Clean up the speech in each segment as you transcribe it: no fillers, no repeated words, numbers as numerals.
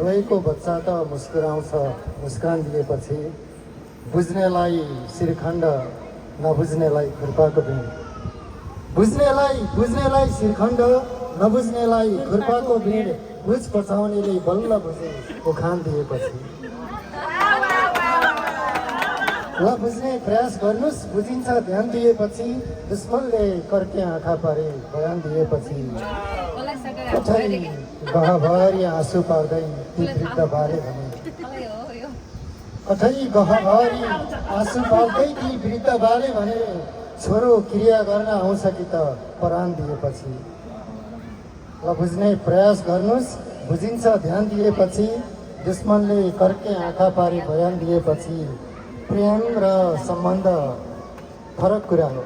रोएको बच्चा त मुस्कुराउँछ मुस्कान दिएपछि, बुझ्नेलाई श्रीखण्ड नबुझ्नेलाई खुर्पाको भिड। बुझ्नेलाई श्रीखण्ड नबुझ्नेलाई खुर्पाको भिड। बुझ पचाउनेले बल्ल बुझे उखान दिएपछि। ल बुझ्ने प्रयास गर्नुस्, बुझिन्छ ध्यान दिएपछि। दुश्मनले कर्के आँखा पारे बयान दिएपछि। गहभरि आँसु पार्दै ती वृद्ध बारे भने। गहभरि आँसु पार्दै ती वृद्ध बारे भने। छोरो क्रिया गर्न आउँछ कि त परान दिएपछि। ल बुझ्ने प्रयास गर्नुस्, बुझिन्छ ध्यान दिएपछि। दुश्मनले कर्के आँखा पारे बयान दिएपछि। प्रेम र सम्बन्ध फरक कुरा हो।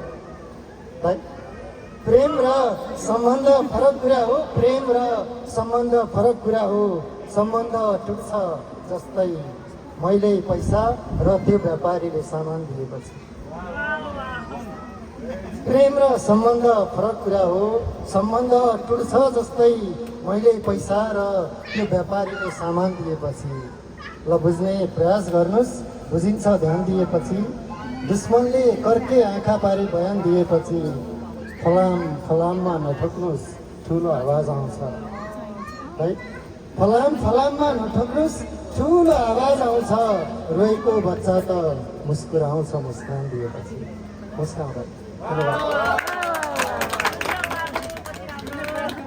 प्रेम र सम्बन्ध फरक कुरा हो। प्रेम र सम्बन्ध फरक कुरा हो। सम्बन्ध टुट्छ जस्तै मैले पैसा र त्यो व्यापारीले सामान दिएपछि। प्रेम र सम्बन्ध फरक कुरा हो। सम्बन्ध टुट्छ जस्तै मैले पैसा र त्यो व्यापारीले सामान दिएपछि। ल बुझ्ने प्रयास गर्नुस्, बुझिन्छ ध्यान दिएपछि। दुश्मनले कर्के आँखा पारी बयान दिएपछि। फलाम फलाममा नठोक्नुहोस् ठुलो आवाज आउँछ है। फलाममा नठोक्नुहोस् ठुलो आवाज आउँछ। रोएको बच्चा त मुस्कुराउँछ मुस्कान दिएपछि। मुस्काउँदै। धन्यवाद।